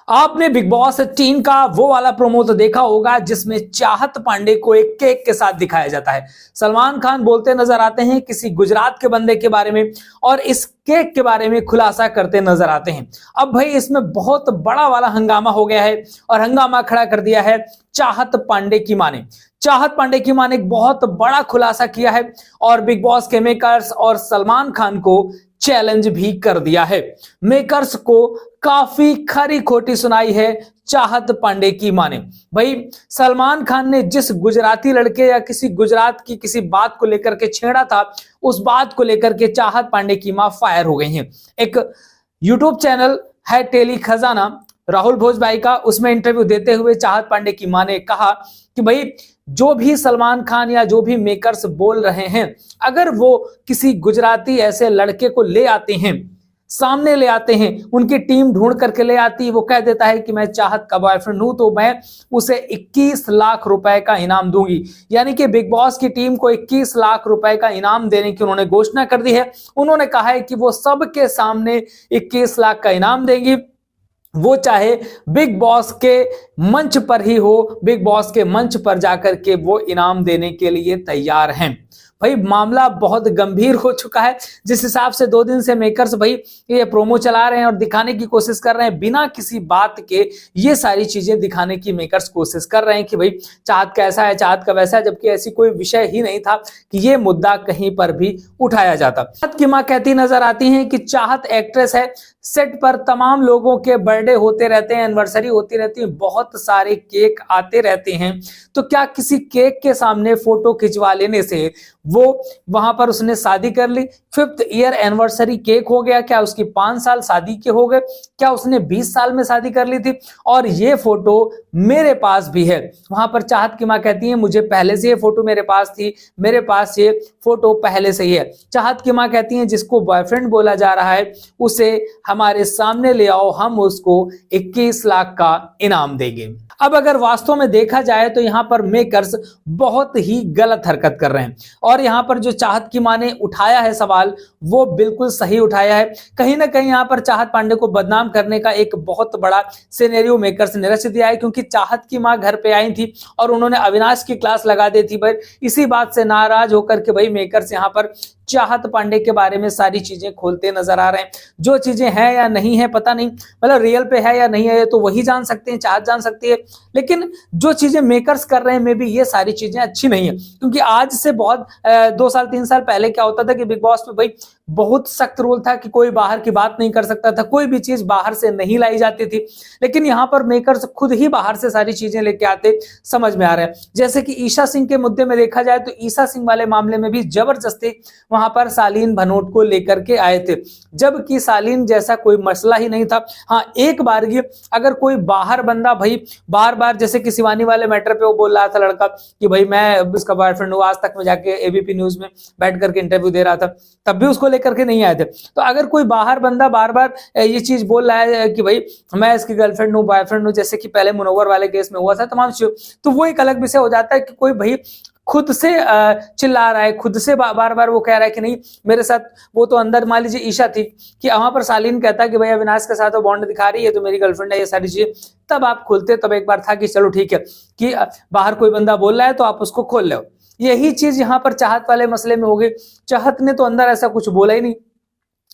आपने big boss 3 का वो वाला प्रोमो तो देखा होगा जिसमें चाहत पांडे को एक केक के साथ दिखाया जाता है। सलमान खान बोलते नजर आते हैं किसी गुजरात के बंदे के बारे में और इस केक के बारे में खुलासा करते नजर आते हैं। अब भाई इसमें बहुत बड़ा वाला हंगामा हो गया है और हंगामा खड़ा कर दिया है चाहत पांडे की मां ने। चाहत पांडे की मां ने एक बहुत बड़ा खुलासा किया है और बिग बॉस के मेकर्स और सलमान खान को चैलेंज भी कर दिया है। मेकर्स को काफी खरी खोटी सुनाई है चाहत पांडे की मां ने। भाई सलमान खान ने जिस गुजराती लड़के या किसी गुजरात की किसी बात को लेकर के छेड़ा था, उस बात को लेकर के चाहत पांडे की मां फायर हो गई हैं। एक यूट्यूब चैनल है टेली खजाना राहुल भोज भाई का, उसमें इंटरव्यू देते हुए चाहत पांडे की मां ने कहा कि भाई जो भी सलमान खान या जो भी मेकर्स बोल रहे हैं, अगर वो किसी गुजराती ऐसे लड़के को ले आते हैं, सामने ले आते हैं, उनकी टीम ढूंढ करके ले आती है, वो कह देता है कि मैं चाहत का बॉयफ्रेंड हूं, तो मैं उसे 21 लाख रुपए का इनाम दूंगी। यानी कि बिग बॉस की टीम को 21 लाख रुपए का इनाम देने की उन्होंने घोषणा कर दी है। उन्होंने कहा है कि वो सबके सामने 21 लाख का इनाम देंगी, वो चाहे बिग बॉस के मंच पर ही हो, बिग बॉस के मंच पर जाकर के वो इनाम देने के लिए तैयार हैं। भाई मामला बहुत गंभीर हो चुका है। जिस हिसाब से 2 दिन से मेकर्स भाई ये प्रोमो चला रहे हैं और दिखाने की कोशिश कर रहे हैं, बिना किसी बात के ये सारी चीजें दिखाने की मेकर्स कोशिश कर रहे हैं कि भाई चाहत कैसा है, चाहत का वैसा है, जबकि ऐसी कोई विषय ही नहीं था कि ये मुद्दा कहीं पर भी उठाया जाता। चाहत की मां कहती नजर आती है कि चाहत एक्ट्रेस है, सेट पर तमाम लोगों के बर्थडे होते रहते हैं, एनिवर्सरी होती रहती है, बहुत सारे केक आते रहते हैं, तो क्या किसी केक के सामने फोटो खिंचवा लेने से वो वहां पर उसने शादी कर ली? 5th ईयर एनिवर्सरी केक हो गया, क्या उसकी 5 साल शादी के हो गए? क्या उसने 20 साल में शादी कर ली थी? और ये फोटो मेरे पास भी है। वहां पर चाहत की मां कहती है मुझे पहले से ये फोटो मेरे पास थी, मेरे पास ये फोटो पहले से ही है। चाहत की मां कहती है जिसको बॉयफ्रेंड बोला जा रहा है उसे हमारे सामने ले आओ, हम उसको 21 लाख का इनाम देंगे। अब अगर वास्तव में देखा जाए तो यहां पर मेकर्स बहुत ही गलत हरकत कर रहे हैं और यहां पर जो चाहत की मां ने उठाया है सवाल, वो बिल्कुल सही उठाया है। कहीं ना कहीं यहां पर चाहत पांडे को बदनाम करने का एक बहुत बड़ा सिनेरियो मेकर्स ने रच दिया है, क्योंकि चाहत की मां घर पे आई थी और उन्होंने अविनाश की क्लास लगा दी थी। भाई इसी बात से नाराज होकर के भाई मेकर्स यहां पर चाहत पांडे के बारे में सारी चीजें खोलते नजर आ रहे हैं। जो चीजें हैं या नहीं है पता नहीं, मतलब रियल पे है या नहीं है तो वही जान सकते हैं, चाहत जान सकती है, लेकिन जो चीजें मेकर्स कर रहे हैं मे भी ये सारी चीजें अच्छी नहीं है। क्योंकि आज से बहुत 2 साल 3 साल पहले क्या होता था कि बिग बॉस में भाई बहुत सख्त रूल था कि कोई बाहर की बात नहीं कर सकता था, कोई भी चीज बाहर से नहीं लाई जाती थी, लेकिन यहां पर मेकर्स खुद ही बाहर से सारी चीजें लेके आते समझ में आ रहा है। जैसे कि ईशा सिंह के मुद्दे में देखा जाए तो ईशा सिंह वाले मामले में भी जबरदस्ती वहां पर सालीन भनोट को लेकर के आए थे, जबकि सालीन जैसा कोई मसला ही नहीं था। हाँ, एक बार ये अगर कोई बाहर बंदा भाई बार बार, जैसे कि शिवानी वाले मैटर पे वो बोल रहा था लड़का कि भाई मैं उसका बॉयफ्रेंड हूँ, आज तक में जाके एबीपी न्यूज में बैठ करके इंटरव्यू दे रहा था, तब भी उसको लेकर के नहीं आए थे। तो अगर कोई बाहर बंदा बार बार ये चीज बोल रहा है कि भाई मैं इसकी गर्लफ्रेंड हूँ, बॉयफ्रेंड हूँ, जैसे कि पहले मुनव्वर वाले केस में हुआ था तमाम चीजों, तो वो एक अलग विषय हो जाता है कि कोई भाई खुद से चिल्ला रहा है, खुद से बार बार वो कह रहा है कि नहीं मेरे साथ, वो तो अंदर मान लीजिए ईशा थी कि वहां पर सालीन कहता है कि भाई अविनाश के साथ वो बॉन्ड दिखा रही है तो मेरी गर्लफ्रेंड है, ये सारी चीजें तब आप खोलते, तब एक बार था कि चलो ठीक है कि बाहर कोई बंदा बोल रहा है तो आप उसको खोल लो। यही चीज यहाँ पर चाहत वाले मसले में हो गई। चाहत ने तो अंदर ऐसा कुछ बोला ही नहीं,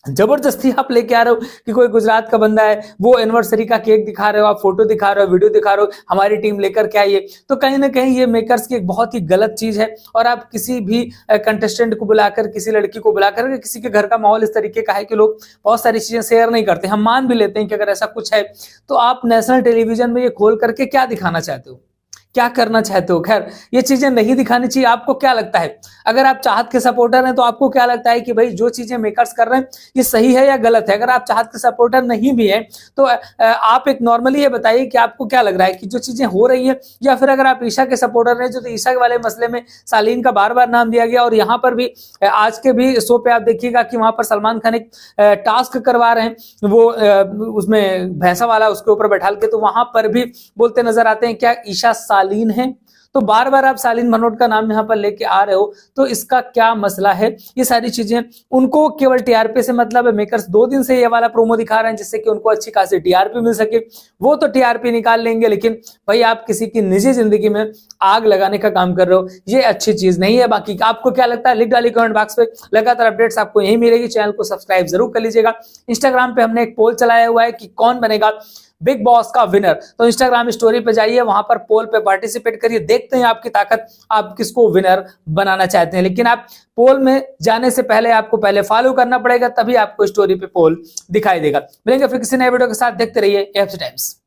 जबरदस्ती आप लेके आ रहे हो कि कोई गुजरात का बंदा है, वो एनिवर्सरी का केक दिखा रहे हो, आप फोटो दिखा रहे हो, वीडियो दिखा रहे हो, हमारी टीम लेकर के आई है, तो कहीं ना कहीं ये मेकर्स की एक बहुत ही गलत चीज है। और आप किसी भी कंटेस्टेंट को बुलाकर, किसी लड़की को बुलाकर, किसी के घर का माहौल इस तरीके का है कि लोग बहुत सारी चीजें शेयर नहीं करते। हम मान भी लेते हैं कि अगर ऐसा कुछ है तो आप नेशनल टेलीविजन में ये खोल करके क्या दिखाना चाहते हो, क्या करना चाहते हो? खैर ये चीजें नहीं दिखानी चाहिए। आपको क्या लगता है, अगर आप चाहत के सपोर्टर हैं तो आपको क्या लगता है कि भाई जो चीजें मेकर्स कर रहे हैं ये सही है या गलत है? अगर आप चाहत के सपोर्टर नहीं भी हैं तो आप एक नॉर्मली ये बताइए कि आपको क्या लग रहा है कि जो चीजें हो रही है, या फिर अगर आप ईशा के सपोर्टर हैं तो ईशा वाले मसले में सालीन का बार बार नाम दिया गया, और यहाँ पर भी आज के भी शो पे आप देखिएगा कि वहां पर सलमान खान एक टास्क करवा रहे हैं, वो उसमें भैंसा वाला उसके ऊपर बैठा के, तो वहां पर भी बोलते नजर आते हैं क्या ईशा सालीन है? तो बार बार आप शालीन भनोट का नाम यहाँ पर लेके आ रहे हो, तो इसका क्या मसला है? ये सारी चीजें उनको केवल टीआरपी से मतलब है। मेकर्स 2 दिन से ये वाला प्रोमो दिखा रहे हैं जिससे कि उनको अच्छी खासी टीआरपी मिल सके। वो तो टीआरपी निकाल लेंगे, लेकिन भाई आप किसी की निजी जिंदगी में आग लगाने का काम कर रहे हो, ये अच्छी चीज नहीं है। बाकी आपको क्या लगता है लिख डालिए कमेंट बॉक्स पे। लगातार अपडेट्स आपको यही मिलेगी। चैनल को सब्सक्राइब जरूर कर लीजिएगा। इंस्टाग्राम पे हमने एक पोल चलाया हुआ है कि कौन बनेगा बिग बॉस का विनर, तो इंस्टाग्राम स्टोरी पे जाइए, वहां पर पोल पे पार्टिसिपेट करिए, देखते हैं आपकी ताकत, आप किसको विनर बनाना चाहते हैं। लेकिन आप पोल में जाने से पहले आपको पहले फॉलो करना पड़ेगा, तभी आपको स्टोरी पे पोल दिखाई देगा। मिलेंगे फिर किसी नए वीडियो के साथ, देखते रहिए एएफसी टाइम्स।